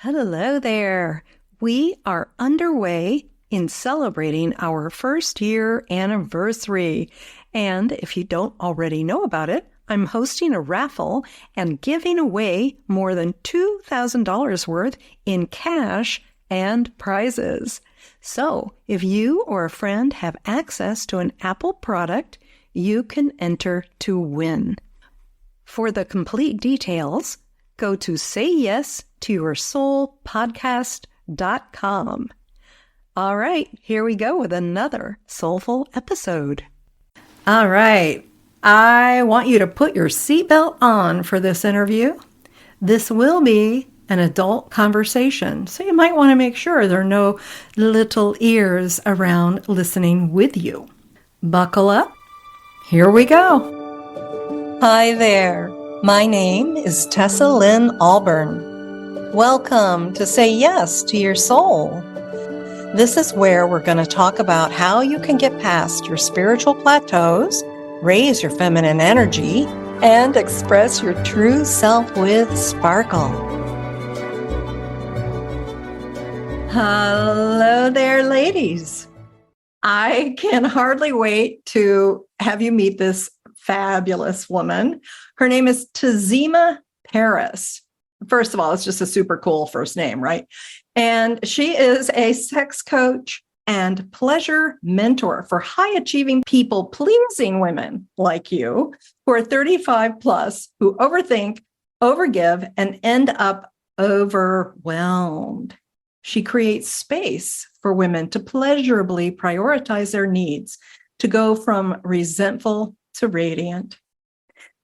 Hello there. We are underway in celebrating our first year anniversary. And if you don't already know about it, I'm hosting a raffle and giving away more than $2,000 worth in cash and prizes. So if you or a friend have access to an Apple product, you can enter to win. For the complete details, go to sayyesToYourSoulPodcast.com. All right, here we go with another soulful episode. All right, I want you to put your seatbelt on for this interview. This will be an adult conversation, so you might want to make sure there are no little ears around listening with you. Buckle up. Here we go. Hi there. My name is Tessa Lynne Alburn. Welcome to Say Yes to Your Soul. This is where we're going to talk about how you can get past your spiritual plateaus, raise your feminine energy, and express your true self with sparkle. Hello there, ladies. I can hardly wait to have you meet this fabulous woman. Her name is Tazima Parris. First of all, it's just a super cool first name, right? And she is a sex coach and pleasure mentor for high-achieving, people-pleasing women like you who are 35 plus, who overthink, overgive, and end up overwhelmed. She creates space for women to pleasurably prioritize their needs, to go from resentful to radiant.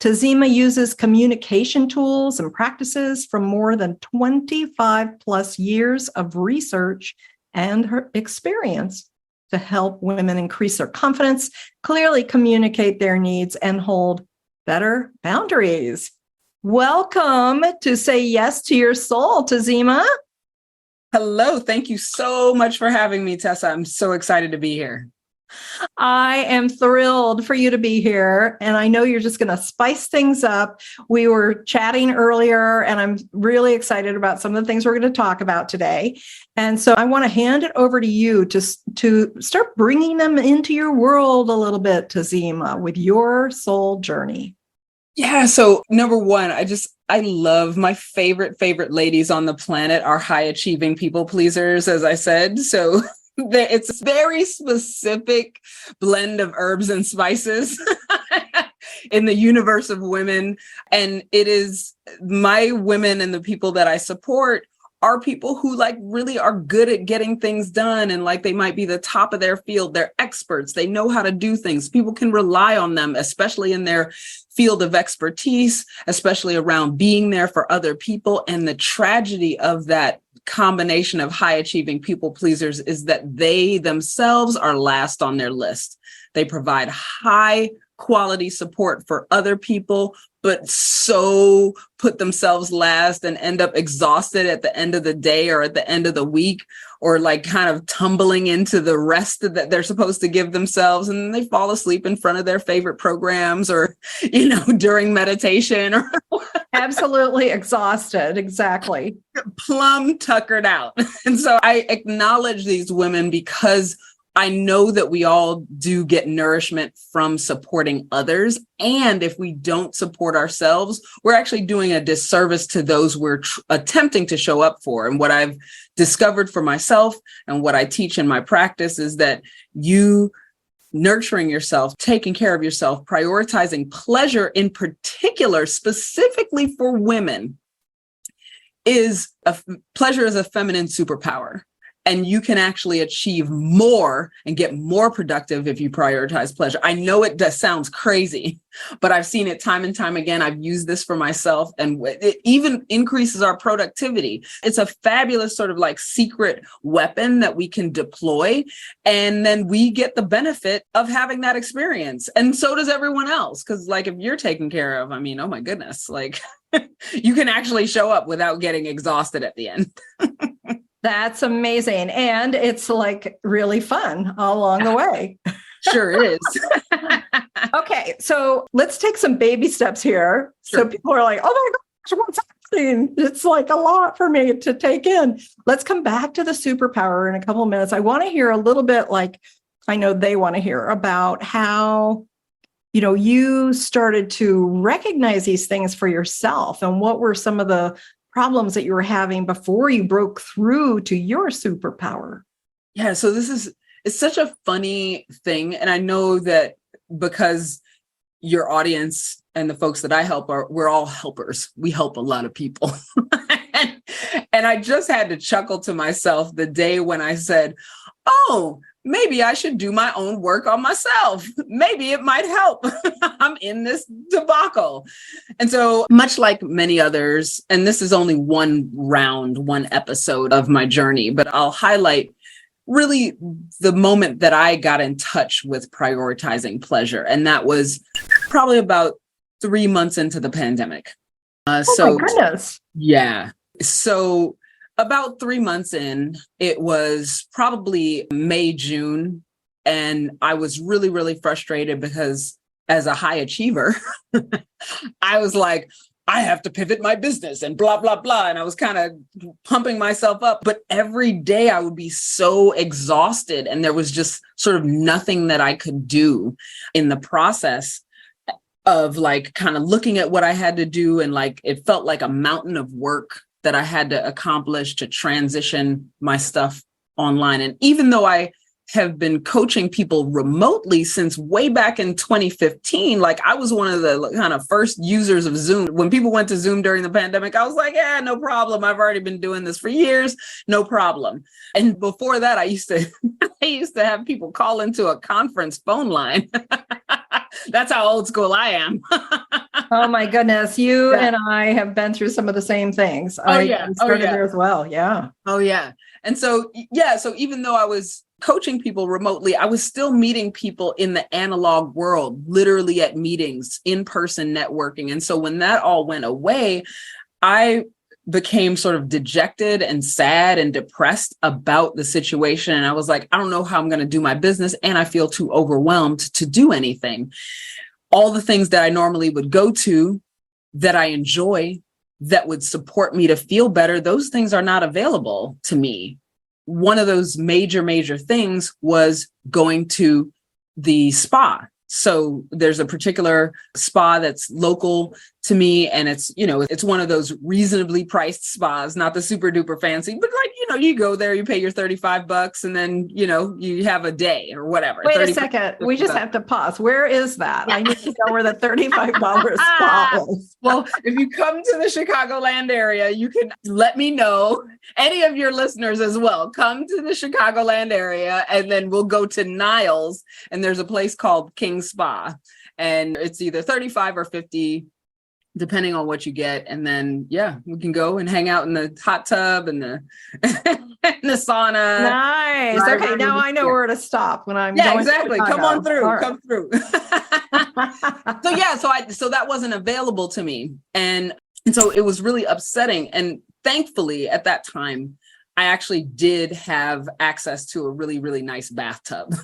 Tazima uses communication tools and practices from more than 25 plus years of research and her experience to help women increase their confidence, clearly communicate their needs, and hold better boundaries. Welcome to Say Yes to Your Soul, Tazima. Hello. Thank you so much for having me, Tessa. I'm so excited to be here. I am thrilled for you to be here, and I know you're just going to spice things up. We were chatting earlier, and I'm really excited about some of the things we're going to talk about today. And so I want to hand it over to you to start bringing them into your world a little bit, Tazima, with your soul journey. Yeah. So number one, I love my favorite ladies on the planet are high achieving people pleasers, as I said. So it's a very specific blend of herbs and spices in the universe of women. And it is my women and the people that I support are people who really are good at getting things done. And they might be the top of their field. They're experts. They know how to do things. People can rely on them, especially in their field of expertise, especially around being there for other people. And the tragedy of that combination of high achieving people pleasers is that they themselves are last on their list. They provide high quality support for other people, but so put themselves last and end up exhausted at the end of the day or at the end of the week, or kind of tumbling into the rest that they're supposed to give themselves. And they fall asleep in front of their favorite programs or, during meditation or Absolutely exhausted. Exactly. Plumb tuckered out. And so I acknowledge these women because I know that we all do get nourishment from supporting others. And if we don't support ourselves, we're actually doing a disservice to those we're attempting to show up for. And what I've discovered for myself and what I teach in my practice is that you nurturing yourself, taking care of yourself, prioritizing pleasure in particular, specifically for women, pleasure is a feminine superpower. And you can actually achieve more and get more productive if you prioritize pleasure. I know it sounds crazy, but I've seen it time and time again. I've used this for myself, and it even increases our productivity. It's a fabulous sort of secret weapon that we can deploy. And then we get the benefit of having that experience. And so does everyone else. Because if you're taken care of, oh my goodness, you can actually show up without getting exhausted at the end. That's amazing. And it's really fun all along the way. Sure is. Okay, so let's take some baby steps here. Sure. So people are like, oh my gosh, what's exhausting. It's like a lot for me to take in. Let's come back to the superpower in a couple of minutes. I want to hear a little bit, like I know they want to hear, about how, you know, you started to recognize these things for yourself, and what were some of the problems that you were having before you broke through to your superpower. Yeah, so it's such a funny thing. And I know that because your audience and the folks that I help we're all helpers. We help a lot of people. and I just had to chuckle to myself the day when I said, oh, maybe I should do my own work on myself. Maybe it might help. I'm in this debacle. And so, much like many others, and this is only one episode of my journey, but I'll highlight really the moment that I got in touch with prioritizing pleasure. And that was probably about 3 months into the pandemic. My goodness. Yeah. So about 3 months in, it was probably May, June. And I was really, really frustrated because as a high achiever, I was like, I have to pivot my business and blah, blah, blah. And I was kind of pumping myself up. But every day I would be so exhausted, and there was just sort of nothing that I could do in the process of like kind of looking at what I had to do. And like, it felt like a mountain of work that I had to accomplish to transition my stuff online. And even though I have been coaching people remotely since way back in 2015. Like, I was one of the kind of first users of Zoom. When people went to Zoom during the pandemic, I was like, yeah, no problem. I've already been doing this for years. No problem. And before that, I used to have people call into a conference phone line. That's how old school I am. Oh my goodness. You and I have been through some of the same things. I started there as well. Yeah. Oh yeah. And so, so even though I was coaching people remotely, I was still meeting people in the analog world, literally at meetings, in-person networking. And so when that all went away, I became sort of dejected and sad and depressed about the situation. And I was like, I don't know how I'm going to do my business. And I feel too overwhelmed to do anything. All the things that I normally would go to, that I enjoy, that would support me to feel better, those things are not available to me. One of those major things was going to the spa. So there's a particular spa that's local to me, and it's one of those reasonably priced spas, not the super duper fancy, but like, you go there, you pay your $35 and then, you have a day or whatever. Wait a second. We just have to pause. Where is that? I need to know where the $35 spa is. Well, if you come to the Chicagoland area, you can let me know. Any of your listeners as well, come to the Chicagoland area, and then we'll go to Niles, and there's a place called King Spa, and it's either 35 or 50 depending on what you get. And then, we can go and hang out in the hot tub and the and the sauna. Nice. Okay, now I know where to stop when I'm going. Exactly. To come on through. Right. Come through. So that wasn't available to me. And so it was really upsetting. And thankfully, at that time, I actually did have access to a really, really nice bathtub.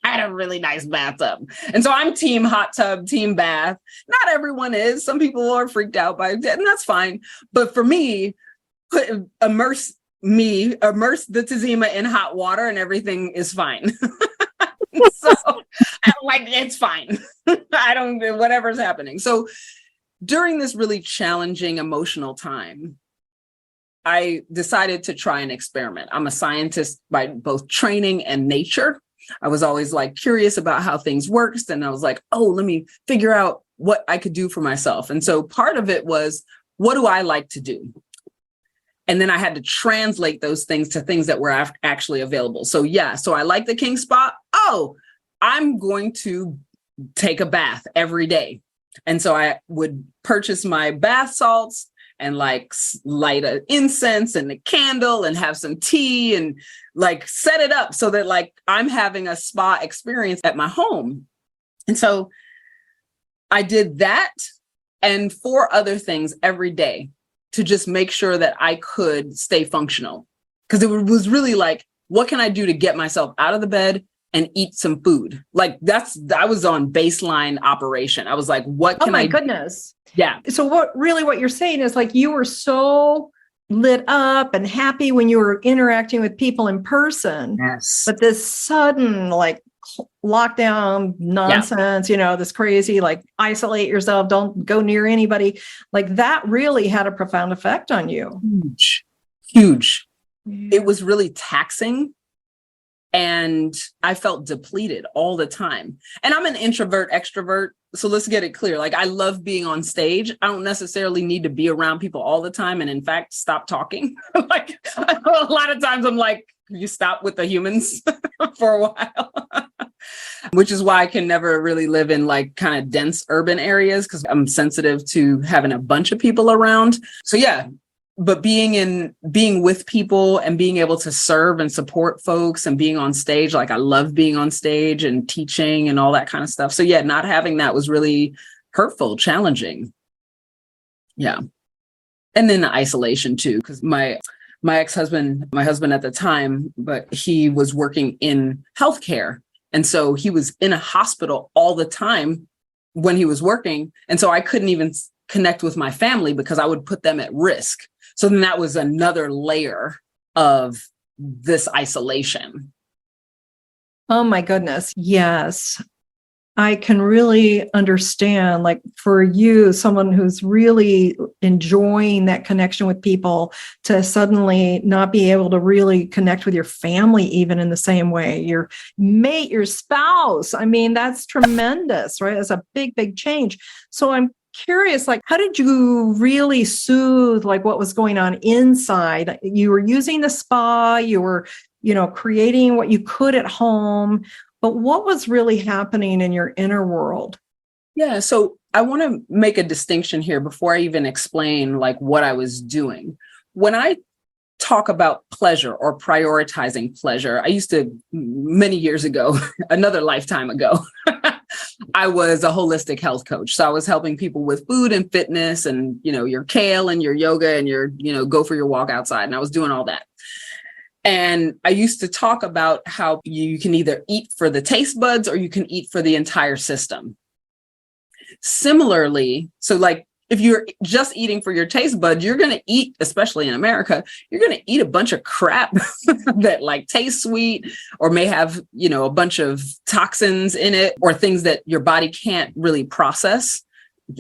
I had a really nice bathtub. And so I'm team hot tub, team bath. Not everyone is. Some people are freaked out by it, and that's fine. But for me, immerse the Tazima in hot water and everything is fine. So I'm like, it's fine. I don't, whatever's happening. So during this really challenging emotional time, I decided to try an experiment. I'm a scientist by both training and nature. I was always like curious about how things worked. And I was like, let me figure out what I could do for myself. And so part of it was, what do I like to do? And then I had to translate those things to things that were actually available. So I like the King Spa. I'm going to take a bath every day. And so I would purchase my bath salts and like light an incense and a candle and have some tea and like set it up so that like I'm having a spa experience at my home. And so I did that and 4 other things every day to just make sure that I could stay functional. Because it was really like, what can I do to get myself out of the bed, and eat some food. Like I was on baseline operation. I was like, what can Oh my goodness. Yeah. So what you're saying is like you were so lit up and happy when you were interacting with people in person. Yes. But this sudden like lockdown nonsense, this crazy, like isolate yourself, don't go near anybody. Like that really had a profound effect on you. Huge. Yeah. It was really taxing. And I felt depleted all the time. And I'm an introvert, extrovert. So let's get it clear. Like I love being on stage. I don't necessarily need to be around people all the time. And in fact, stop talking. Like a lot of times I'm like, you stop with the humans for a while, which is why I can never really live in like kind of dense urban areas because I'm sensitive to having a bunch of people around. So yeah. But being with people and being able to serve and support folks and being on stage, like I love being on stage and teaching and all that kind of stuff. So yeah, not having that was really hurtful, challenging. Yeah. And then the isolation too, because my husband at the time, but he was working in healthcare. And so he was in a hospital all the time when he was working. And so I couldn't even connect with my family because I would put them at risk. So then that was another layer of this isolation. Oh my goodness. Yes. I can really understand, like for you, someone who's really enjoying that connection with people, to suddenly not be able to really connect with your family, even in the same way, your mate, your spouse. I mean, that's tremendous, right? It's a big, big change. So I'm curious, like, how did you really soothe like what was going on inside? You were using the spa, you were, creating what you could at home, but what was really happening in your inner world? Yeah. So I want to make a distinction here before I even explain like what I was doing. When I talk about pleasure or prioritizing pleasure, I used to, many years ago, another lifetime ago, I was a holistic health coach. So I was helping people with food and fitness and, your kale and your yoga and your, go for your walk outside. And I was doing all that. And I used to talk about how you can either eat for the taste buds or you can eat for the entire system. Similarly, so like if you're just eating for your taste buds, you're going to eat, especially in America, you're going to eat a bunch of crap that like tastes sweet or may have, a bunch of toxins in it or things that your body can't really process,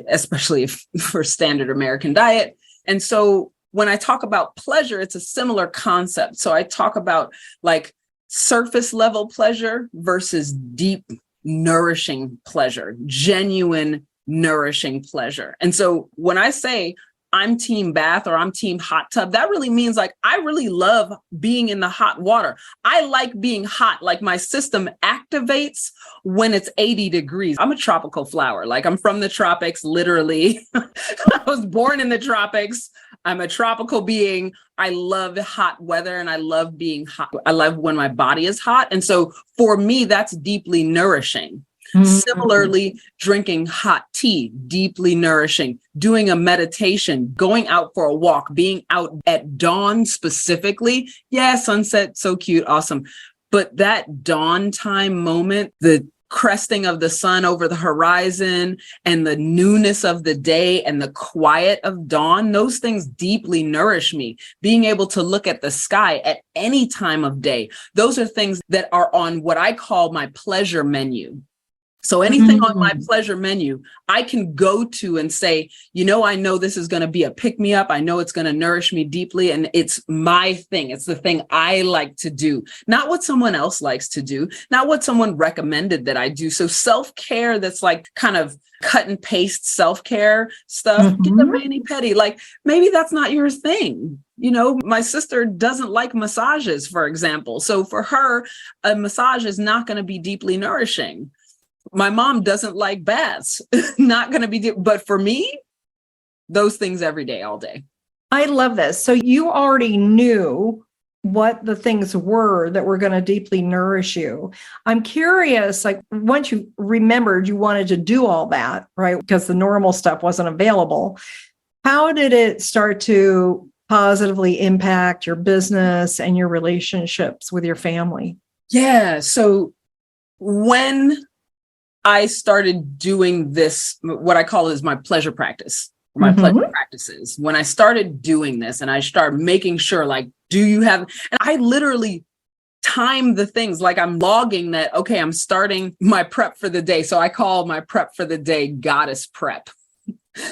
especially for standard American diet. And so when I talk about pleasure, it's a similar concept. So I talk about like surface level pleasure versus deep, nourishing pleasure, genuine, nourishing pleasure. And so when I say I'm team bath or I'm team hot tub, that really means like I really love being in the hot water. I like being hot. Like my system activates when it's 80 degrees. I'm a tropical flower. Like I'm from the tropics, literally. I was born in the tropics. I'm a tropical being. I love hot weather and I love being hot. I love when my body is hot. And so for me, that's deeply nourishing. Mm-hmm. Similarly, drinking hot tea, deeply nourishing, doing a meditation, going out for a walk, being out at dawn specifically. Yeah, sunset, so cute, awesome. But that dawn time moment, the cresting of the sun over the horizon and the newness of the day and the quiet of dawn, those things deeply nourish me. Being able to look at the sky at any time of day, those are things that are on what I call my pleasure menu. So anything on my pleasure menu, I can go to and say, I know this is going to be a pick me up. I know it's going to nourish me deeply. And it's my thing. It's the thing I like to do, not what someone else likes to do, not what someone recommended that I do. So self-care, that's like kind of cut and paste self-care stuff, get the mani-pedi. Like maybe that's not your thing. My sister doesn't like massages, for example. So for her, a massage is not going to be deeply nourishing. My mom doesn't like baths, not going to be, but for me, those things every day, all day. I love this. So you already knew what the things were that were going to deeply nourish you. I'm curious, like once you remembered you wanted to do all that, right? Because the normal stuff wasn't available. How did it start to positively impact your business and your relationships with your family? Yeah. So when I started doing this, what I call is my pleasure practice, or my pleasure practices. When I started doing this and I started making sure, like, do you have, and I literally time the things, like I'm logging that, okay, I'm starting my prep for the day. So I call my prep for the day goddess prep.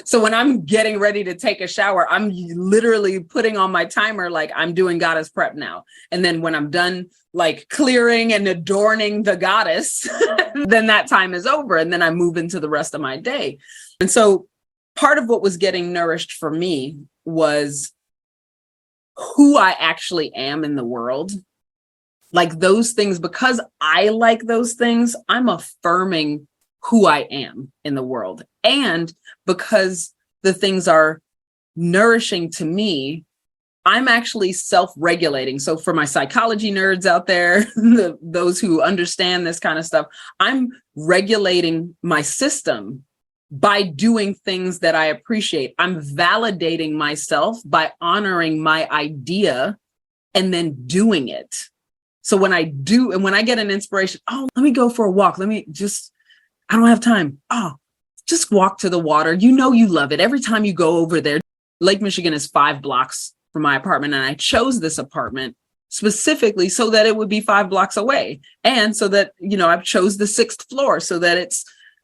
So when I'm getting ready to take a shower, I'm literally putting on my timer, like I'm doing goddess prep now. And then when I'm done, like clearing and adorning the goddess, then that time is over. And then I move into the rest of my day. And so part of what was getting nourished for me was who I actually am in the world. Like those things, because I like those things, I'm affirming who I am in the world. And because the things are nourishing to me, I'm actually self-regulating. So for my psychology nerds out there, those who understand this kind of stuff, I'm regulating my system by doing things that I appreciate. I'm validating myself by honoring my idea and then doing it. So when I do, and when I get an inspiration, oh, let me go for a walk. I don't have time. Oh, just walk to the water. You know, you love it. Every time you go over there, Lake Michigan is 5 blocks from my apartment. And I chose this apartment specifically so that it would be 5 blocks away. And so that, I chose the 6th floor so that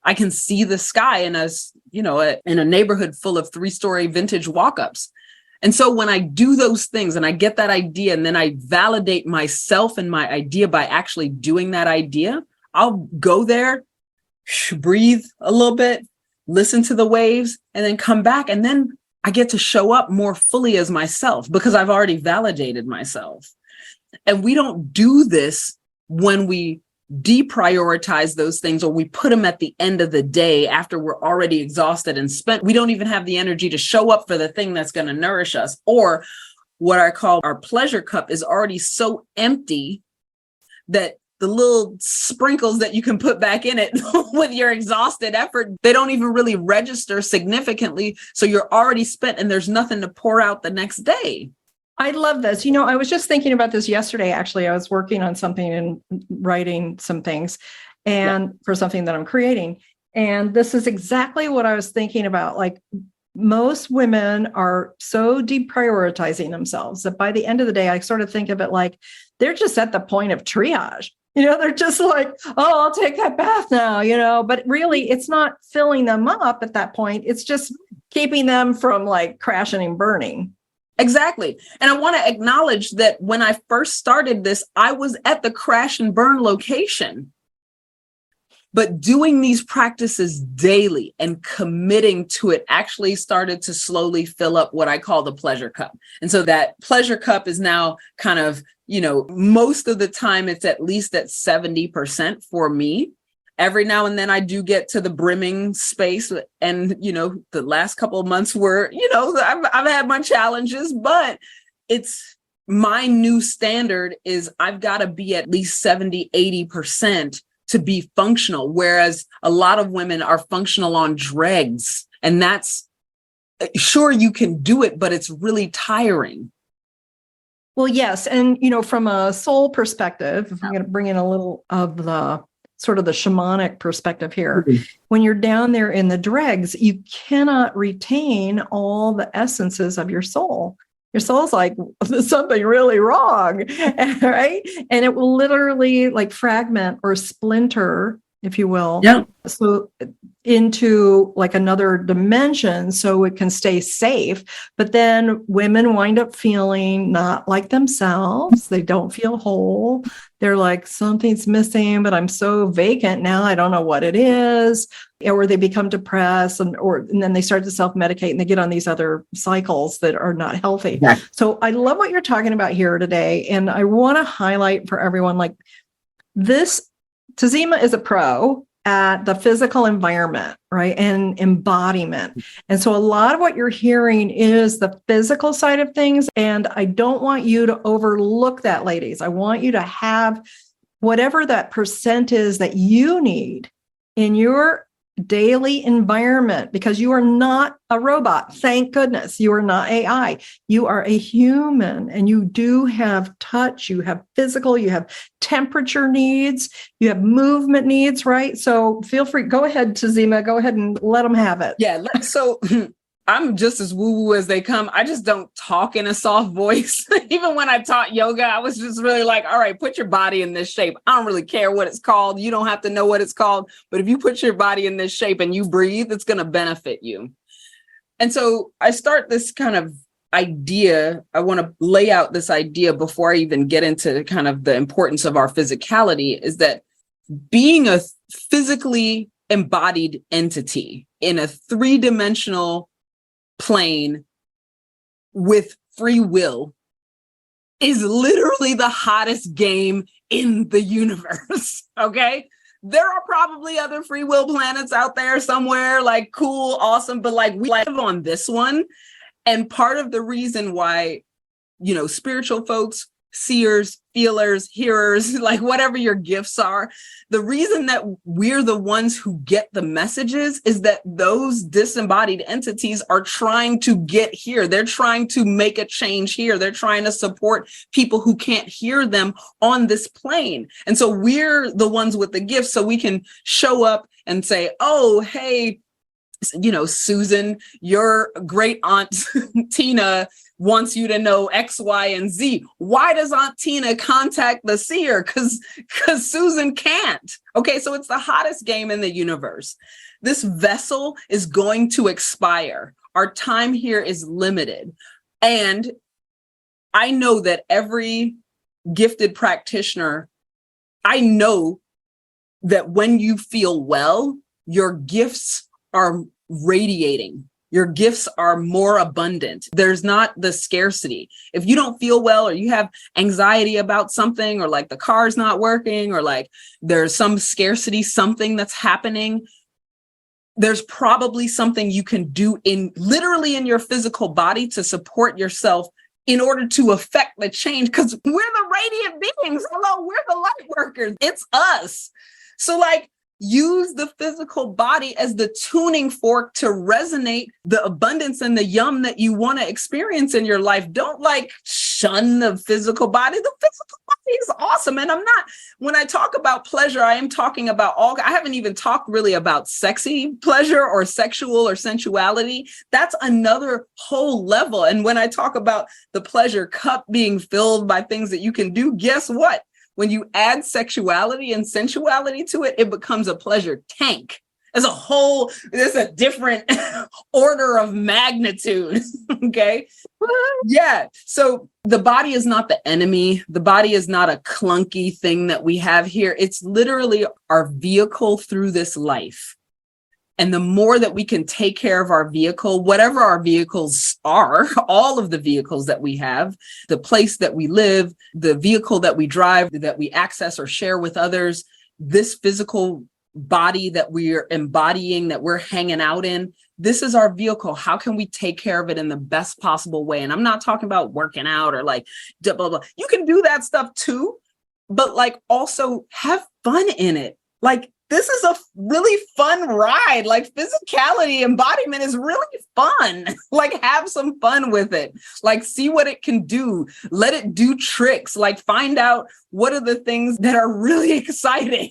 I can see the sky in a neighborhood full of 3-story vintage walk-ups. And so when I do those things and I get that idea and then I validate myself and my idea by actually doing that idea, I'll go there, breathe a little bit, listen to the waves, and then come back. And then I get to show up more fully as myself because I've already validated myself. And we don't do this when we deprioritize those things or we put them at the end of the day after we're already exhausted and spent. We don't even have the energy to show up for the thing that's going to nourish us. Or what I call our pleasure cup is already so empty that the little sprinkles that you can put back in it with your exhausted effort, they don't even really register significantly. So you're already spent and there's nothing to pour out the next day. I love this. I was just thinking about this yesterday. Actually, I was working on something and writing some things for something that I'm creating. And this is exactly what I was thinking about. Like most women are so deprioritizing themselves that by the end of the day, I sort of think of it like they're just at the point of triage. They're just like, oh, I'll take that bath now, but really it's not filling them up at that point. It's just keeping them from like crashing and burning. Exactly. And I want to acknowledge that when I first started this, I was at the crash and burn location. But doing these practices daily and committing to it actually started to slowly fill up what I call the pleasure cup. And so that pleasure cup is now kind of, most of the time it's at least at 70% for me. Every now and then I do get to the brimming space. And, the last couple of months were, I've had my challenges, but it's my new standard is I've got to be at least 70, 80% to be functional. Whereas a lot of women are functional on dregs. And that's sure you can do it, but it's really tiring. Well, yes. And, from a soul perspective, if I'm going to bring in a little of the sort of the shamanic perspective here, when you're down there in the dregs, you cannot retain all the essences of your soul. Your soul's like, there's something really wrong, right? And it will literally like fragment or splinter, if you will. Yeah. So into like another dimension so it can stay safe. But then women wind up feeling not like themselves. They don't feel whole. They're like, something's missing, but I'm so vacant now. I don't know what it is. Or they become depressed and then they start to self-medicate and they get on these other cycles that are not healthy. Yeah. So I love what you're talking about here today. And I want to highlight for everyone, like this, Tazima is a pro at the physical environment, right? And embodiment. And so a lot of what you're hearing is the physical side of things. And I don't want you to overlook that, ladies. I want you to have whatever that percent is that you need in your daily environment, because you are not a robot. Thank goodness you are not AI. You are a human, and you do have touch, you have physical, you have temperature needs, you have movement needs, right? So feel free. Go ahead, Tazima. Go ahead and let them have it. Yeah. So I'm just as woo-woo as they come. I just don't talk in a soft voice. Even when I taught yoga, I was just really like, all right, put your body in this shape. I don't really care what it's called. You don't have to know what it's called. But if you put your body in this shape and you breathe, it's going to benefit you. And so I start this kind of idea. I want to lay out this idea before I even get into kind of the importance of our physicality, is that being a physically embodied entity in a three-dimensional plane with free will is literally the hottest game in the universe. Okay. There are probably other free will planets out there somewhere, like cool, awesome, but like we live on this one. And part of the reason why, spiritual folks, seers, feelers, hearers, like whatever your gifts are, the reason that we're the ones who get the messages is that those disembodied entities are trying to get here. They're trying to make a change here. They're trying to support people who can't hear them on this plane. And so we're the ones with the gifts, so we can show up and say, oh, hey, Susan, your great aunt Tina wants you to know X, Y, and Z. Why does Aunt Tina contact the seer? Because Susan can't. Okay, so it's the hottest game in the universe. This vessel is going to expire. Our time here is limited. And I know that every gifted practitioner, I know that when you feel well, your gifts are radiating. Your gifts are more abundant. There's not the scarcity. If you don't feel well, or you have anxiety about something, or like the car's not working, or like there's some scarcity, something that's happening, there's probably something you can do literally in your physical body to support yourself in order to affect the change, because we're the radiant beings. Hello, we're the light workers. It's us. So use the physical body as the tuning fork to resonate the abundance and the yum that you want to experience in your life. Don't shun the physical body. The physical body is awesome. And when I talk about pleasure, I am talking about I haven't even talked really about sexy pleasure or sexual or sensuality. That's another whole level. And when I talk about the pleasure cup being filled by things that you can do, guess what? When you add sexuality and sensuality to it, it becomes a pleasure tank. There's a different order of magnitude. Okay. Yeah. So the body is not the enemy. The body is not a clunky thing that we have here. It's literally our vehicle through this life. And the more that we can take care of our vehicle, whatever our vehicles are, all of the vehicles that we have, the place that we live, the vehicle that we drive, that we access or share with others, this physical body that we're embodying, that we're hanging out in, this is our vehicle. How can we take care of it in the best possible way? And I'm not talking about working out or blah, blah, blah. You can do that stuff too, but also have fun in it. This is a really fun ride. Physicality embodiment is really fun. Have some fun with it. See what it can do. Let it do tricks. Find out what are the things that are really exciting.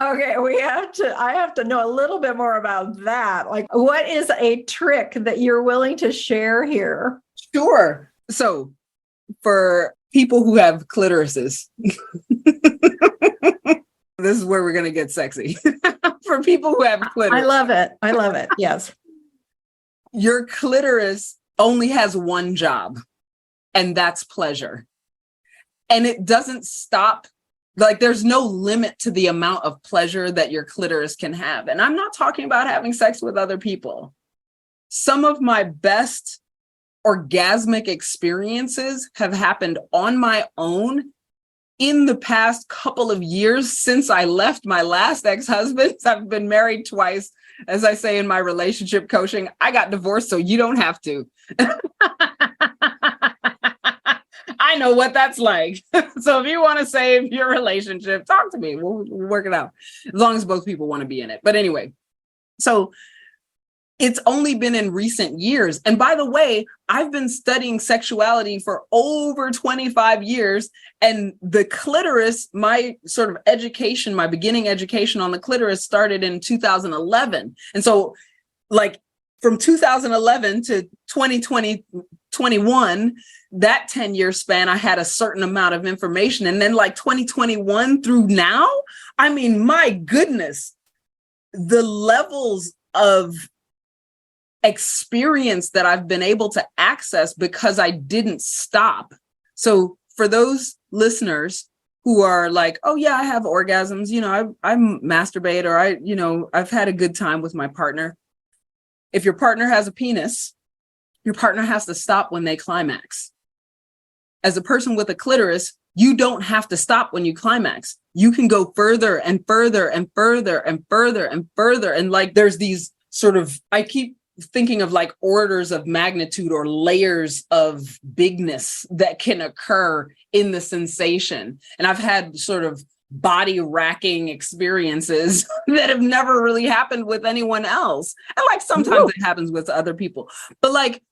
Okay, I have to know a little bit more about that. What is a trick that you're willing to share here? Sure. So for people who have clitorises, this is where we're going to get sexy. For people who have clitoris. I love it. Yes. Your clitoris only has one job, and that's pleasure. And it doesn't stop. There's no limit to the amount of pleasure that your clitoris can have. And I'm not talking about having sex with other people. Some of my best orgasmic experiences have happened on my own in the past couple of years since I left my last ex-husband. I've been married twice. As I say in my relationship coaching, I got divorced so you don't have to. I know what that's like. So if you want to save your relationship, talk to me. We'll work it out as long as both people want to be in it. But anyway, so it's only been in recent years. And by the way, I've been studying sexuality for over 25 years. And the clitoris, my sort of education, my beginning education on the clitoris started in 2011. And so like from 2011 to 2021, that 10-year span, I had a certain amount of information. And then like 2021 through now, I mean, my goodness, the levels of experience that I've been able to access because I didn't stop. So for those listeners who are like, oh yeah, I have orgasms, you know, I masturbate, or I've had a good time with my partner. If your partner has a penis, your partner has to stop when they climax. As a person with a clitoris, you don't have to stop when you climax. You can go further and further and further and further and further. And like, there's these sort of, I keep thinking of like orders of magnitude or layers of bigness that can occur in the sensation. And I've had sort of body racking experiences that have never really happened with anyone else. And like sometimes it happens with other people, but like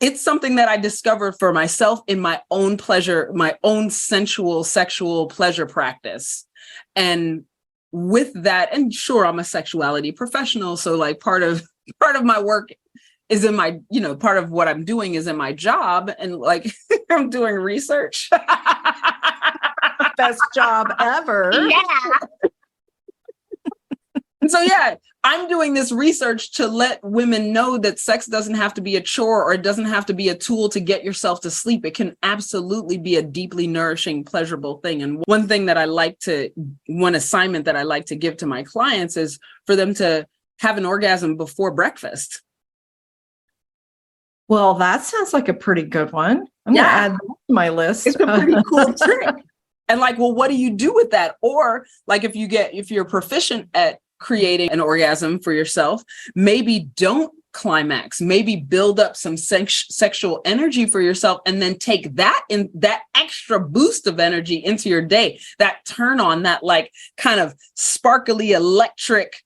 it's something that I discovered for myself in my own pleasure, my own sensual, sexual pleasure practice. And with that, and sure, I'm a sexuality professional. So like part of my work is in my, part of what I'm doing is in my job. And like, I'm doing research. Best job ever. Yeah. And so, yeah, I'm doing this research to let women know that sex doesn't have to be a chore, or it doesn't have to be a tool to get yourself to sleep. It can absolutely be a deeply nourishing, pleasurable thing. And one assignment that I like to give to my clients is for them to have an orgasm before breakfast. Well, that sounds like a pretty good one. I'm going to add that to my list. It's a pretty cool trick. And like, well, what do you do with that? Or like, if you're proficient at creating an orgasm for yourself, maybe don't climax, maybe build up some sexual energy for yourself, and then take that extra boost of energy into your day, that turn on, that like kind of sparkly electric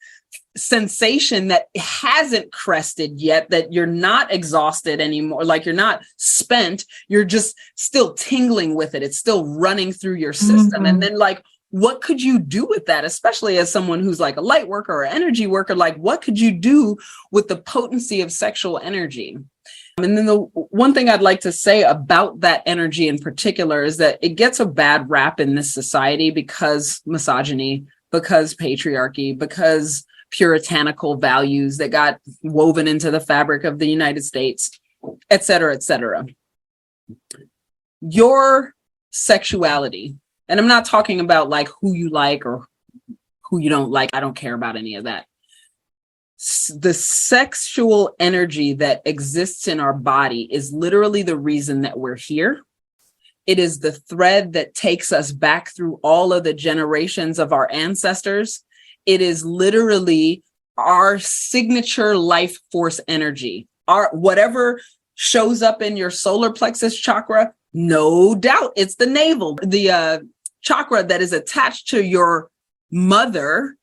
sensation that hasn't crested yet, that you're not exhausted anymore, like you're not spent, you're just still tingling with it. It's still running through your system. Mm-hmm. And then like, what could you do with that? Especially as someone who's like a light worker or energy worker, like what could you do with the potency of sexual energy? And then the one thing I'd like to say about that energy in particular is that it gets a bad rap in this society because misogyny, because patriarchy, because puritanical values that got woven into the fabric of the United States, et cetera, et cetera. Your sexuality, and I'm not talking about like who you like or who you don't like. I don't care about any of that. The sexual energy that exists in our body is literally the reason that we're here. It is the thread that takes us back through all of the generations of our ancestors. It is literally our signature life force energy. Our whatever shows up in your solar plexus chakra, no doubt it's the navel, the chakra that is attached to your mother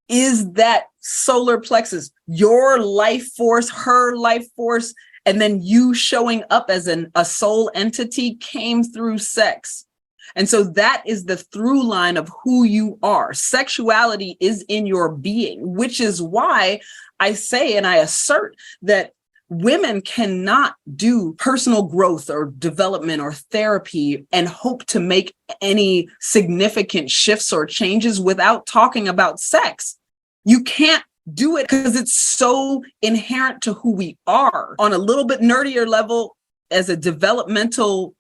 is that solar plexus, your life force, her life force, and then you showing up as a soul entity came through sex. And so that is the through line of who you are. Sexuality is in your being, which is why I say and I assert that women cannot do personal growth or development or therapy and hope to make any significant shifts or changes without talking about sex. You can't do it because it's so inherent to who we are. On a little bit nerdier level, as a developmentally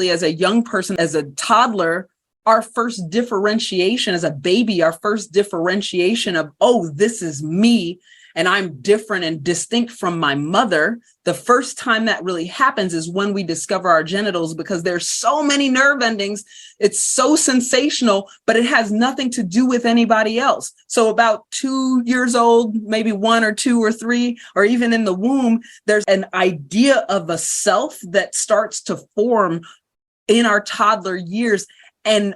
as a young person, as a toddler, our first differentiation as a baby, our first differentiation of, oh, this is me and I'm different and distinct from my mother. The first time that really happens is when we discover our genitals, because there's so many nerve endings. It's so sensational, but it has nothing to do with anybody else. So about 2 years old, maybe 1 or 2 or 3, or even in the womb, there's an idea of a self that starts to form in our toddler years. And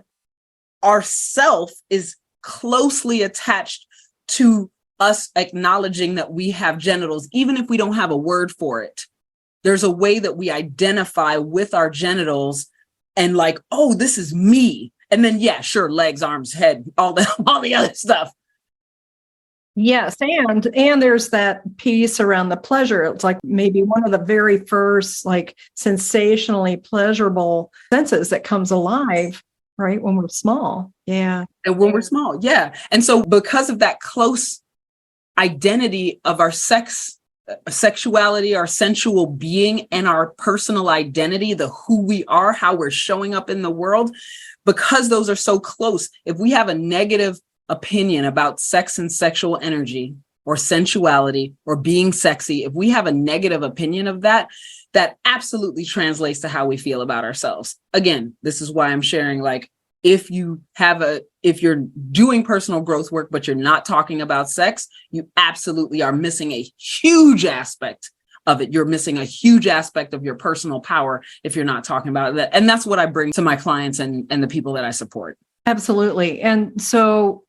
our self is closely attached to us acknowledging that we have genitals, even if we don't have a word for it. There's a way that we identify with our genitals and like, oh, this is me. And then, yeah, sure, legs, arms, head, all the other stuff. Yes, and there's that piece around the pleasure. It's like maybe one of the very first like sensationally pleasurable senses that comes alive, right? When we're small. Yeah. And when we're small, yeah. And so because of that close identity of our sexuality, our sensual being, and our personal identity, the who we are, how we're showing up in the world, because those are so close, if we have a negative opinion about sex and sexual energy or sensuality or being sexy, if we have a negative opinion of that, that absolutely translates to how we feel about ourselves. Again, this is why I'm sharing, like, if you're doing personal growth work, but you're not talking about sex, you absolutely are missing a huge aspect of it. You're missing a huge aspect of your personal power if you're not talking about that. And that's what I bring to my clients and the people that I support. Absolutely. And so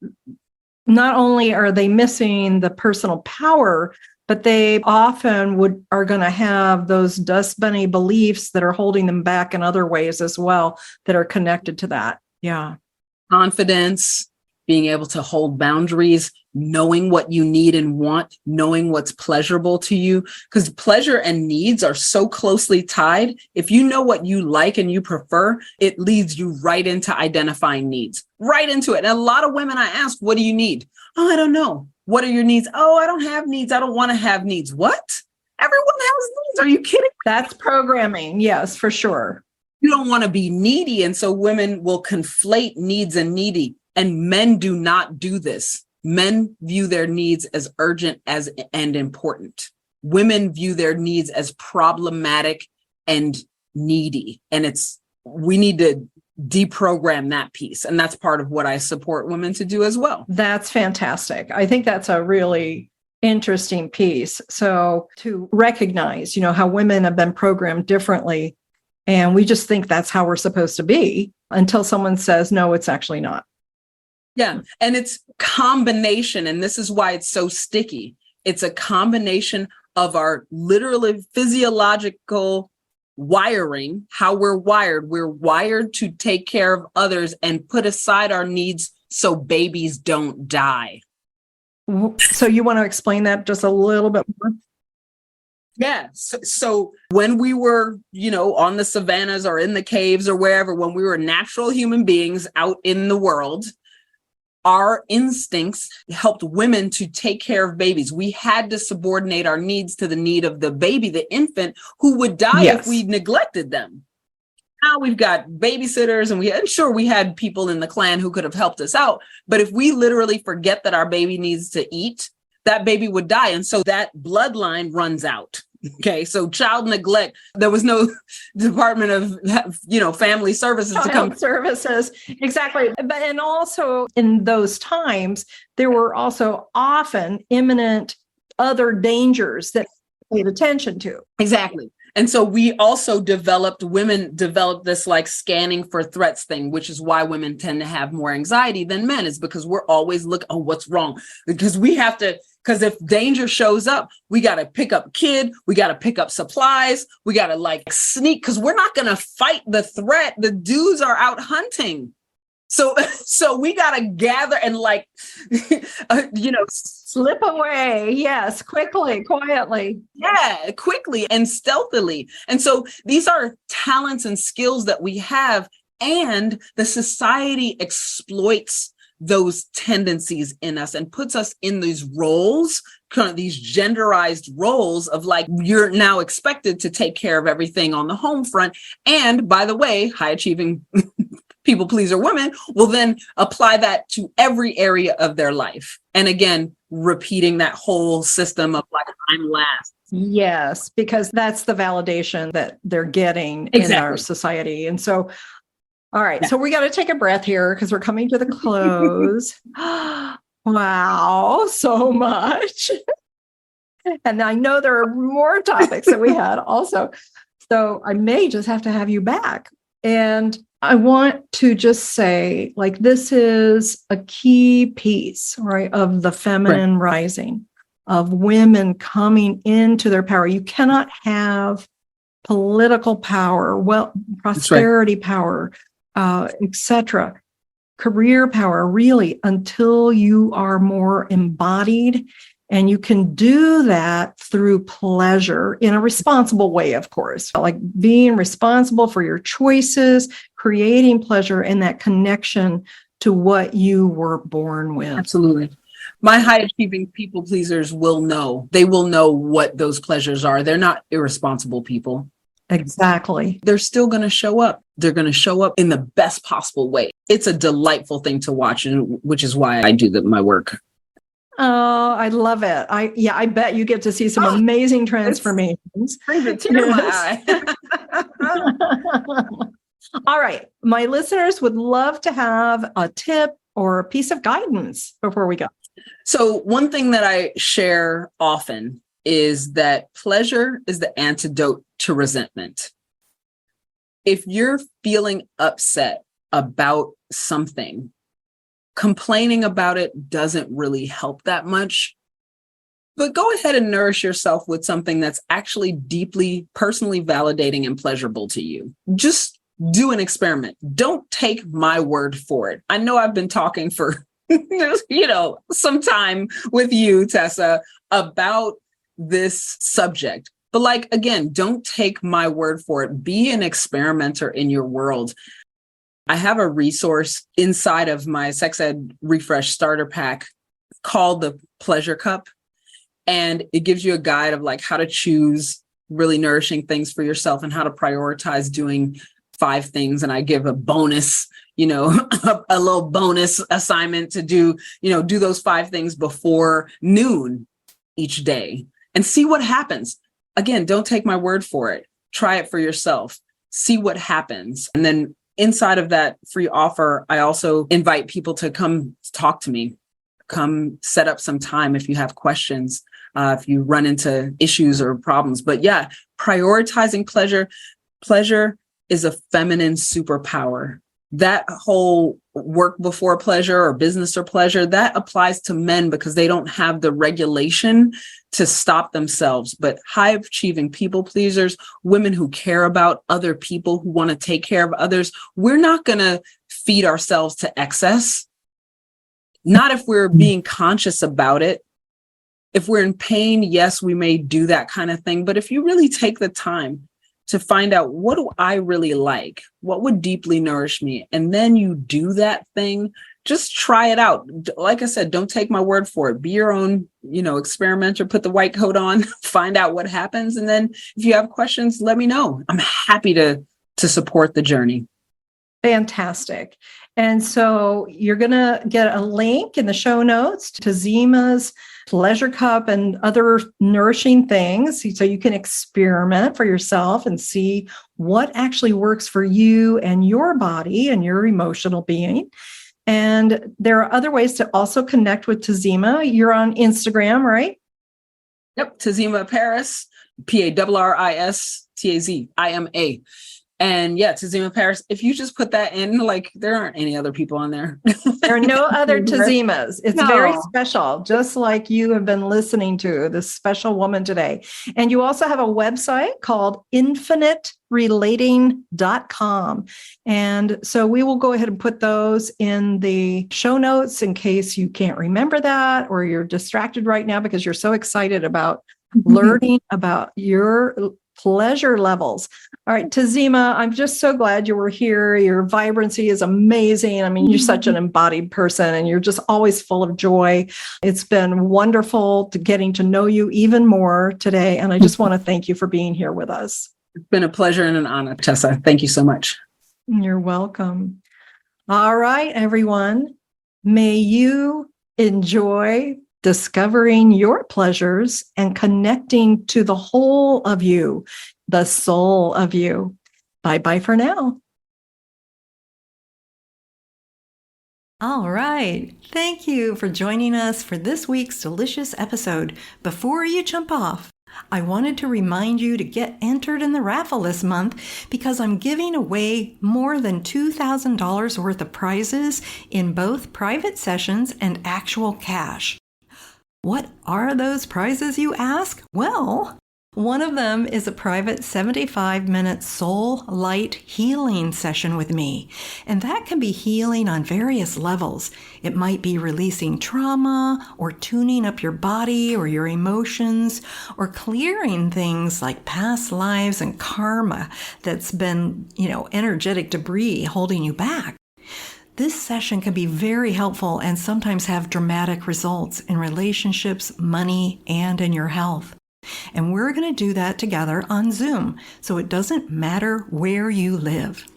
not only are they missing the personal power, but they often are going to have those dust bunny beliefs that are holding them back in other ways as well that are connected to that. Yeah. Confidence, being able to hold boundaries, knowing what you need and want, knowing what's pleasurable to you, because pleasure and needs are so closely tied. If you know what you like and you prefer, it leads you right into identifying needs, right into it. And a lot of women I ask, what do you need? Oh, I don't know. What are your needs? Oh, I don't have needs. I don't want to have needs. What? Everyone has needs. Are you kidding? That's programming. Yes, for sure. You don't want to be needy. And so women will conflate needs and needy. And men do not do this. Men view their needs as urgent and important. Women view their needs as problematic and needy. And we need to deprogram that piece. And that's part of what I support women to do as well. That's fantastic. I think that's a really interesting piece. So to recognize, how women have been programmed differently, and we just think that's how we're supposed to be until someone says, no, it's actually not. Yeah. And it's combination. And this is why it's so sticky. It's a combination of our literally physiological wiring, how we're wired. We're wired to take care of others and put aside our needs so babies don't die. So you want to explain that just a little bit more? Yeah. So when we were, on the savannas or in the caves or wherever, when we were natural human beings out in the world, our instincts helped women to take care of babies. We had to subordinate our needs to the need of the baby, the infant, who would die if we neglected them. Now we've got babysitters and sure we had people in the clan who could have helped us out. But if we literally forget that our baby needs to eat, that baby would die. And so that bloodline runs out. Okay. So child neglect, there was no Department of, Family Services to come. Services. Exactly. But, and also in those times, there were also often imminent other dangers that paid attention to. Exactly. And so women developed this like scanning for threats thing, which is why women tend to have more anxiety than men, is because we're always what's wrong? Because if danger shows up, we got to pick up kid, we got to pick up supplies, we got to sneak, because we're not going to fight the threat. The dudes are out hunting. So we got to gather and slip away. Yes. Quickly, quietly. Yeah, quickly and stealthily. And so these are talents and skills that we have, and the society exploits those tendencies in us and puts us in these roles, kind of these genderized roles of you're now expected to take care of everything on the home front. And by the way, high achieving people pleaser women will then apply that to every area of their life. And again, repeating that whole system of I'm last. Yes, because that's the validation that they're getting in our society. And so, all right, so we got to take a breath here because we're coming to the close. Wow, so much. And I know there are more topics that we had also. So I may just have to have you back. And I want to just say, like, this is a key piece, right, of the feminine rising, of women coming into their power. You cannot have political power, prosperity power, etc., career power, really, until you are more embodied. And you can do that through pleasure in a responsible way, of course, like being responsible for your choices, creating pleasure and that connection to what you were born with. Absolutely. My high achieving people pleasers will know. They will know what those pleasures are. They're not irresponsible people. Exactly. They're still going to show up. They're going to show up in the best possible way. It's a delightful thing to watch, and which is why I do my work. Oh, I love it. I bet you get to see some amazing transformations. Brings a tear to my eye. All right. My listeners would love to have a tip or a piece of guidance before we go. So one thing that I share often is that pleasure is the antidote to resentment. If you're feeling upset about something, complaining about it doesn't really help that much. But go ahead and nourish yourself with something that's actually deeply personally validating and pleasurable to you. Just do an experiment. Don't take my word for it. I know I've been talking for some time with you, Tessa, about this subject. But like, again, don't take my word for it. Be an experimenter in your world. I have a resource inside of my Sex Ed Refresh starter pack called the Pleasure Cup. And it gives you a guide of like how to choose really nourishing things for yourself and how to prioritize doing 5 things. And I give a bonus, a little bonus assignment to do those 5 things before noon each day and see what happens. Again, don't take my word for it. Try it for yourself. See what happens. And then inside of that free offer, I also invite people to come talk to me. Come set up some time if you have questions, if you run into issues or problems. But yeah, prioritizing pleasure. Pleasure is a feminine superpower. That whole work before pleasure or business or pleasure, that applies to men because they don't have the regulation to stop themselves. But high achieving people pleasers, women who care about other people, who want to take care of others, we're not going to feed ourselves to excess. Not if we're being conscious about it. If we're in pain, yes, we may do that kind of thing. But if you really take the time to find out, what do I really like? What would deeply nourish me? And then you do that thing, just try it out. Like I said, don't take my word for it. Be your own, experimenter, put the white coat on, find out what happens. And then if you have questions, let me know. I'm happy to support the journey. Fantastic. And so you're going to get a link in the show notes to Tazima's Pleasure Cup and other nourishing things so you can experiment for yourself and see what actually works for you and your body and your emotional being. And there are other ways to also connect with Tazima. You're on Instagram, right? Yep. Tazima Parris, PARRISTAZIMA. And yeah, Tazima Parris, if you just put that in, like, there aren't any other people on there. There are no other Tazimas. It's very special, just like you have been listening to this special woman today. And you also have a website called infiniterelating.com. And so we will go ahead and put those in the show notes in case you can't remember that or you're distracted right now because you're so excited about learning about your pleasure levels. All right, Tazima, I'm just so glad you were here. Your vibrancy is amazing. I mean, you're such an embodied person and you're just always full of joy. It's been wonderful getting to know you even more today. And I just want to thank you for being here with us. It's been a pleasure and an honor, Tessa. Thank you so much. You're welcome. All right, everyone. May you enjoy discovering your pleasures and connecting to the whole of you, the soul of you. Bye-bye for now. All right. Thank you for joining us for this week's delicious episode. Before you jump off, I wanted to remind you to get entered in the raffle this month because I'm giving away more than $2,000 worth of prizes in both private sessions and actual cash. What are those prizes, you ask? Well, one of them is a private 75-minute soul light healing session with me. And that can be healing on various levels. It might be releasing trauma or tuning up your body or your emotions or clearing things like past lives and karma that's been, energetic debris holding you back. This session can be very helpful and sometimes have dramatic results in relationships, money, and in your health. And we're going to do that together on Zoom, so it doesn't matter where you live.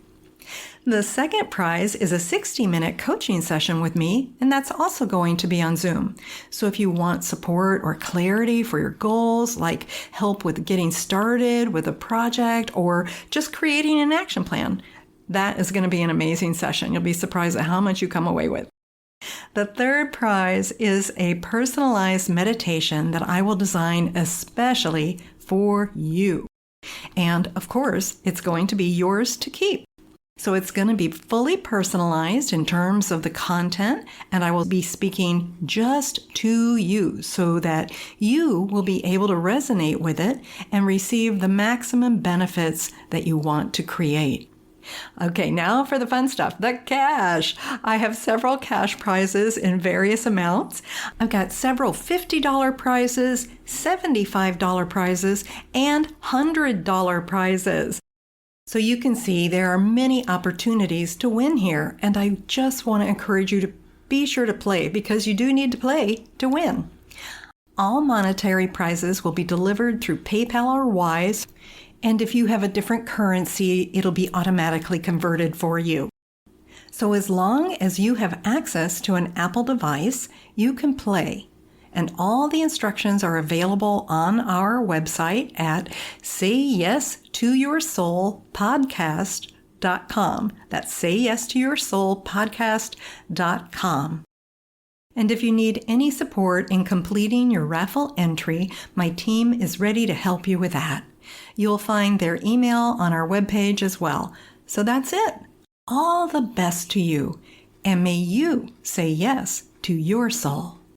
The second prize is a 60-minute coaching session with me, and that's also going to be on Zoom. So if you want support or clarity for your goals, like help with getting started with a project or just creating an action plan, that is going to be an amazing session. You'll be surprised at how much you come away with. The third prize is a personalized meditation that I will design especially for you. And of course, it's going to be yours to keep. So it's going to be fully personalized in terms of the content, and I will be speaking just to you so that you will be able to resonate with it and receive the maximum benefits that you want to create. Okay, now for the fun stuff, the cash. I have several cash prizes in various amounts. I've got several $50 prizes, $75 prizes, and $100 prizes. So you can see there are many opportunities to win here, and I just want to encourage you to be sure to play because you do need to play to win. All monetary prizes will be delivered through PayPal or Wise. And if you have a different currency, it'll be automatically converted for you. So as long as you have access to an Apple device, you can play. And all the instructions are available on our website at sayyes2yoursoulpodcast.com. That's sayyes2yoursoulpodcast.com. And if you need any support in completing your raffle entry, my team is ready to help you with that. You'll find their email on our webpage as well. So that's it. All the best to you, and may you say yes to your soul.